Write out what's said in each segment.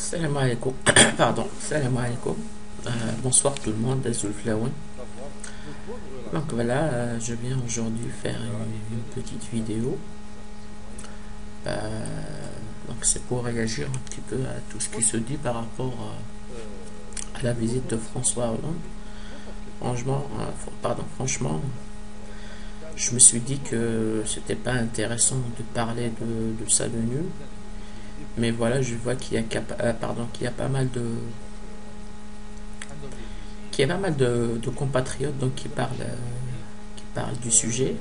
Salam alaikum. Pardon, salam alaikum. Bonsoir tout le monde, Azul Flaoun. Donc voilà, je viens aujourd'hui faire une petite vidéo. Euh, donc c'est pour réagir un petit peu à tout ce qui se dit par rapport à la visite de François Hollande. Franchement, je me suis dit que c'était pas intéressant de parler de sa venue. Mais voilà, je vois qu'il y a pas mal de compatriotes donc qui parlent du sujet.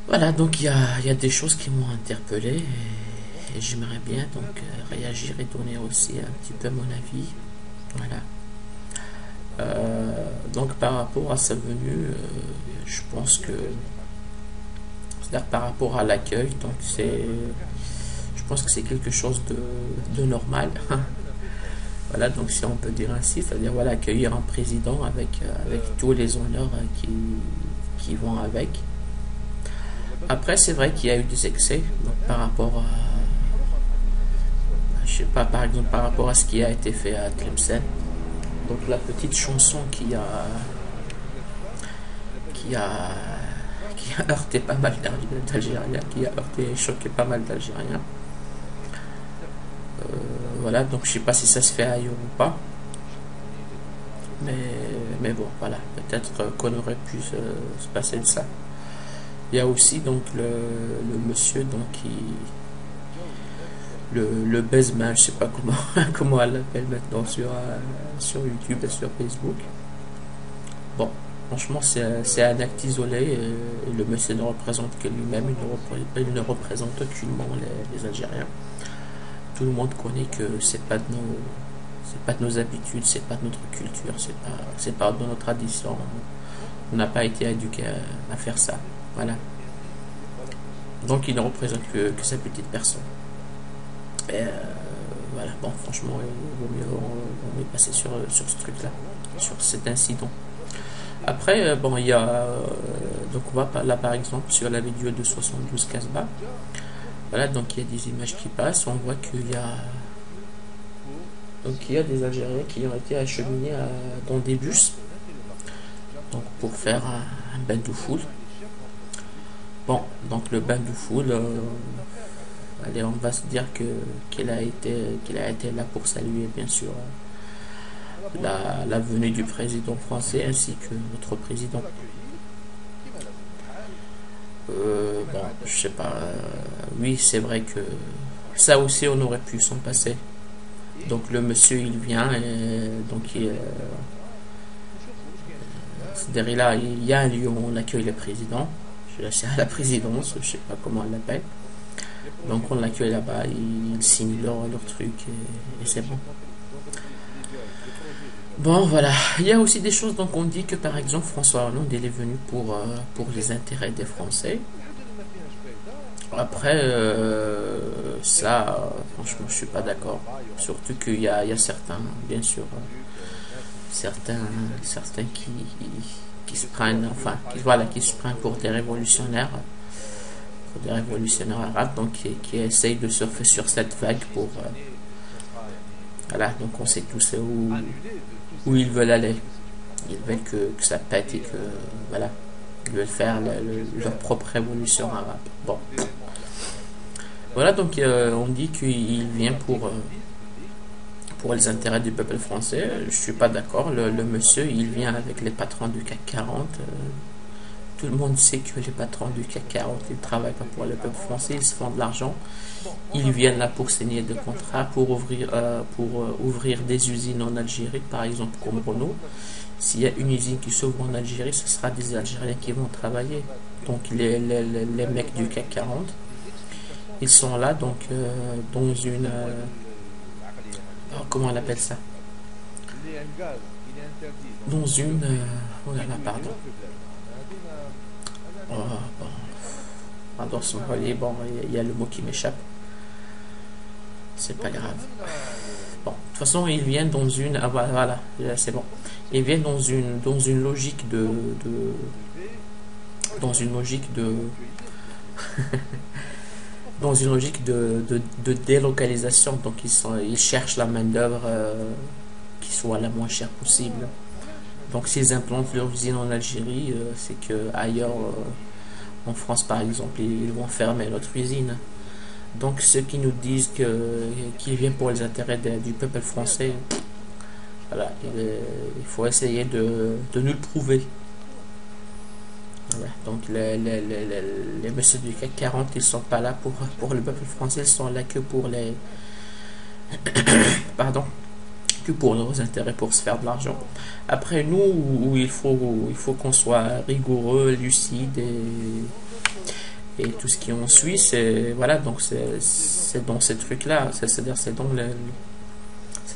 Voilà, donc il y a des choses qui m'ont interpellé et j'aimerais bien donc réagir et donner aussi un petit peu mon avis. Voilà. Donc par rapport à sa venue, je pense que c'est-à-dire par rapport à l'accueil, donc je pense que c'est quelque chose de normal. Voilà, donc si on peut dire ainsi, c'est-à-dire voilà, accueillir un président avec tous les honneurs qui vont avec. Après, c'est vrai qu'il y a eu des excès donc, par rapport à, je sais pas, par exemple, par rapport à ce qui a été fait à Tlemcen. Donc la petite chanson qui a, qui a heurté pas mal d'Algériens, qui a heurté et choqué pas mal d'Algériens. Voilà, donc je sais pas si ça se fait ailleurs ou pas. Mais bon, voilà, peut-être qu'on aurait pu se passer de ça. Il y a aussi donc le monsieur donc le baseman, je sais pas comment comment elle l'appelle maintenant sur YouTube et sur Facebook. Bon, franchement c'est un acte isolé et le monsieur ne représente que lui-même, il ne représente aucunement les Algériens. Tout le monde connaît que c'est pas de nos habitudes, c'est pas de notre culture, c'est pas de nos traditions. On n'a pas été éduqué à faire ça. Voilà. Donc il ne représente que sa petite personne. Et voilà, bon, franchement, il vaut mieux passer sur ce truc-là, sur cet incident. Après, bon, il y a. Donc on va là par exemple sur la vidéo de 72 Casbah. Voilà, donc il y a des images qui passent, on voit qu'il y a. Donc il y a des Algériens qui ont été acheminés dans des bus donc pour faire un bain de foule. Bon, donc le bain de foule, allez, on va se dire qu'il a été là pour saluer bien sûr la venue du président français ainsi que notre président. Bon, je sais pas. Oui, c'est vrai que ça aussi on aurait pu s'en passer. Donc le monsieur il vient et donc derrière là il y a un lieu où on accueille le président. C'est à la présidence, je sais pas comment on l'appelle. Donc on l'accueille là-bas, ils signent leur truc et c'est bon. Bon voilà, il y a aussi des choses donc on dit que par exemple François Hollande il est venu pour les intérêts des Français. Après ça franchement je suis pas d'accord. Surtout qu'il y a certains, bien sûr, certains qui se prennent, enfin qui se prennent pour des révolutionnaires arabes, donc qui essayent de surfer sur cette vague pour voilà, donc on sait tous où ils veulent aller. Ils veulent que ça pète et que voilà, ils veulent faire leur propre révolution arabe. Bon, voilà, donc on dit qu'il vient pour les intérêts du peuple français. Je suis pas d'accord. Le monsieur, il vient avec les patrons du CAC 40. Tout le monde sait que les patrons du CAC 40, ils ne travaillent pas pour le peuple français, ils se font de l'argent. Ils viennent là pour signer des contrats, pour ouvrir des usines en Algérie, par exemple comme Renault. S'il y a une usine qui s'ouvre en Algérie, ce sera des Algériens qui vont travailler. Donc les mecs du CAC 40, ils sont là donc dans une... comment on appelle ça? Dans une... oh là là, pardon. Oh, bon. Pardon, bon, il y a le mot qui m'échappe. C'est pas grave. Bon, de toute façon, ils viennent dans une... Ah voilà, c'est bon. Ils viennent dans une logique dans une logique de... dans une logique de délocalisation. Donc ils cherchent la main-d'œuvre qui soit la moins chère possible. Donc s'ils implantent leur usine en Algérie, c'est que ailleurs, en France par exemple, ils vont fermer notre usine. Donc ceux qui nous disent qu'ils viennent pour les intérêts du peuple français, voilà, il faut essayer de nous le prouver. Voilà, donc les messieurs du CAC 40, ils sont pas là pour le peuple français, ils sont là que pour les pardon, que pour leurs intérêts, pour se faire de l'argent. Après nous, où il faut qu'on soit rigoureux, lucide et tout ce qui en suit, c'est voilà, donc c'est dans ces trucs là, c'est-à-dire c'est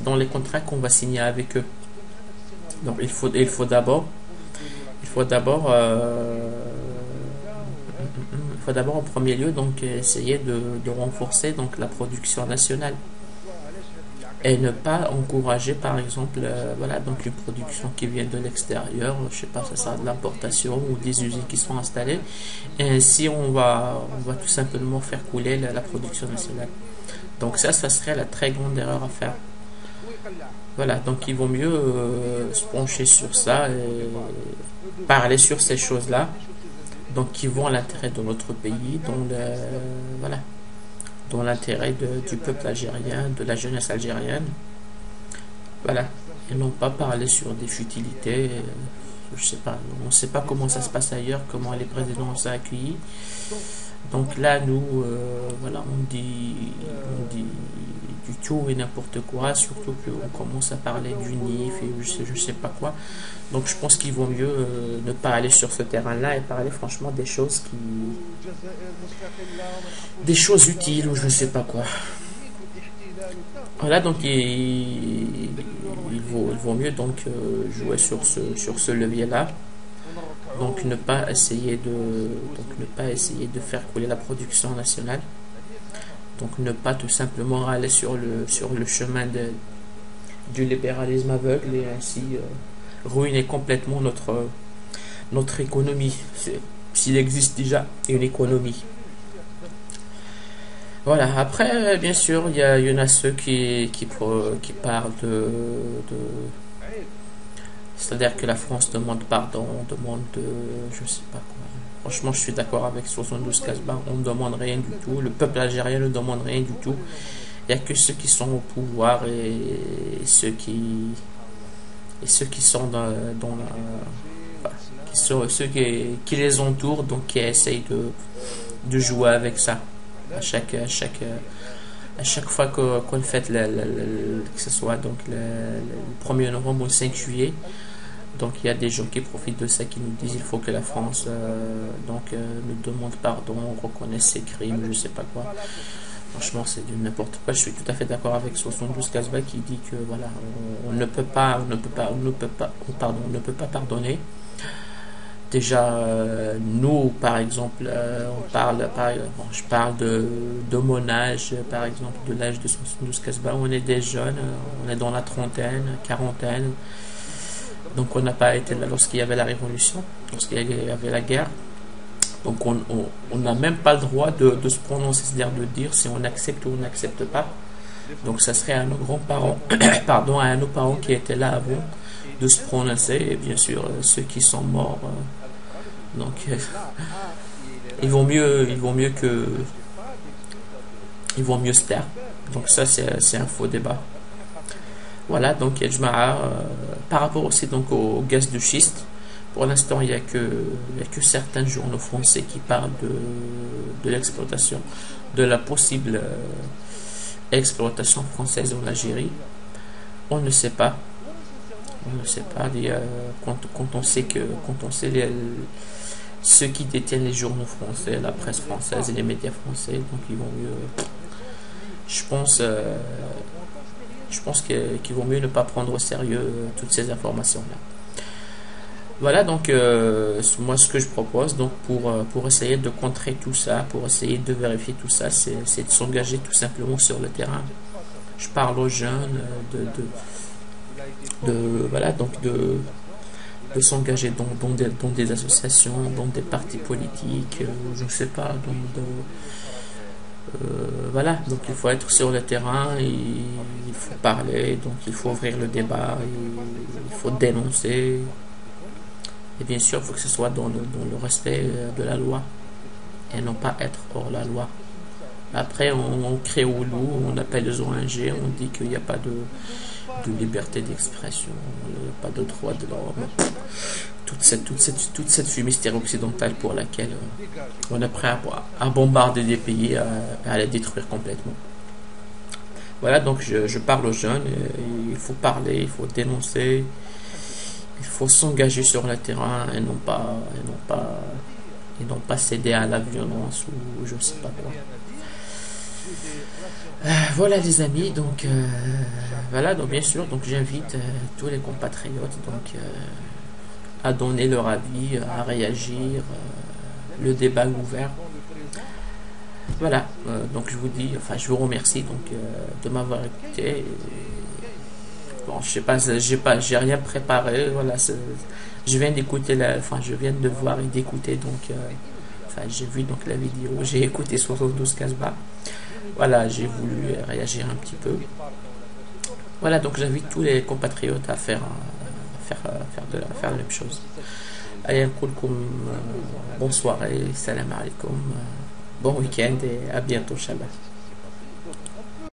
dans les contrats qu'on va signer avec eux. Donc il faut d'abord en premier lieu donc essayer de renforcer donc la production nationale et ne pas encourager par exemple voilà, donc une production qui vient de l'extérieur, je sais pas, ça sera de l'importation ou des usines qui sont installées, et ainsi on va tout simplement faire couler la production nationale. Donc ça serait la très grande erreur à faire. Voilà, donc il vaut mieux se pencher sur ça et parler sur ces choses-là, donc qui vont à l'intérêt de notre pays, voilà, dans l'intérêt du peuple algérien, de la jeunesse algérienne. Voilà, et non pas parler sur des futilités. Je sais pas, on ne sait pas comment ça se passe ailleurs, comment les présidents sont accueillis. Donc là, nous, voilà, on dit du tout et n'importe quoi, surtout qu'on commence à parler du NIF et je sais pas quoi. Donc je pense qu'il vaut mieux ne pas aller sur ce terrain-là et parler franchement des choses des choses utiles ou je sais pas quoi. Voilà, donc il vaut mieux donc jouer sur ce levier-là. Donc ne pas essayer de faire couler la production nationale. Donc ne pas tout simplement aller sur le chemin du libéralisme aveugle et ainsi ruiner complètement notre économie, s'il existe déjà une économie. Voilà, après bien sûr il y en a ceux qui parlent c'est-à-dire que la France demande pardon, je sais pas quoi. Franchement, je suis d'accord avec 72 Casbah, on ne demande rien du tout, le peuple algérien ne demande rien du tout. Il n'y a que ceux qui sont au pouvoir et ceux qui sont dans la, ceux qui les entourent, donc qui essayent de jouer avec ça. À chaque fois qu'on fête que ce soit donc le 1er novembre ou le 5 juillet, donc il y a des gens qui profitent de ça, qui nous disent il faut que la France nous demande pardon, reconnaisse ses crimes, je sais pas quoi. Franchement, c'est du n'importe quoi. Je suis tout à fait d'accord avec 72 Casbah qui dit que voilà, on ne peut pas pardonner. Déjà, nous, par exemple, je parle de mon âge, par exemple, de l'âge de 72 Casbah, on est des jeunes, on est dans la trentaine, quarantaine, donc on n'a pas été là lorsqu'il y avait la révolution, lorsqu'il y avait la guerre. Donc on n'a même pas le droit de se prononcer, c'est-à-dire de dire si on accepte ou on n'accepte pas. Donc ça serait à nos grands-parents, pardon, à nos parents qui étaient là avant de se prononcer, et bien sûr ceux qui sont morts. Donc il vaut mieux se taire. Donc ça c'est un faux débat. Voilà, donc par rapport aussi donc au gaz de schiste. Pour l'instant, il n'y a que certains journaux français qui parlent de l'exploitation, de la possible exploitation française en Algérie. On ne sait pas. On ne sait pas. Quand on sait ceux qui détiennent les journaux français, la presse française et les médias français, donc ils vont mieux. Je pense qu'il vaut mieux ne pas prendre au sérieux toutes ces informations-là. Voilà, donc moi ce que je propose donc pour essayer de contrer tout ça, pour essayer de vérifier tout ça, c'est de s'engager tout simplement sur le terrain. Je parle aux jeunes voilà, donc de s'engager dans des associations, dans des partis politiques, je ne sais pas, Voilà, donc il faut être sur le terrain, il faut parler, donc il faut ouvrir le débat, il faut dénoncer. Et bien sûr, il faut que ce soit dans le respect de la loi et non pas être hors la loi. Après, on crée au loup, on appelle les ONG, on dit qu'il n'y a pas de liberté d'expression, pas de droit de l'homme. Toute cette fumisterie occidentale pour laquelle on est prêt à bombarder des pays, à les détruire complètement. Voilà, donc je parle aux jeunes, il faut parler, il faut dénoncer, il faut s'engager sur le terrain et non pas céder à la violence ou je ne sais pas quoi. Voilà les amis, donc voilà, donc bien sûr, donc j'invite tous les compatriotes à donner leur avis, à réagir, le débat est ouvert. Voilà, donc je vous dis, enfin je vous remercie donc de m'avoir écouté. Bon, je sais pas, j'ai rien préparé. Voilà, je viens d'écouter je viens de voir et d'écouter donc, enfin j'ai vu donc la vidéo, j'ai écouté 72 Casbah. Voilà, j'ai voulu réagir un petit peu. Voilà, donc j'invite tous les compatriotes à faire la même chose. Allez, bonne soirée, salam alaikum, bon week-end et à bientôt, Inch'Allah.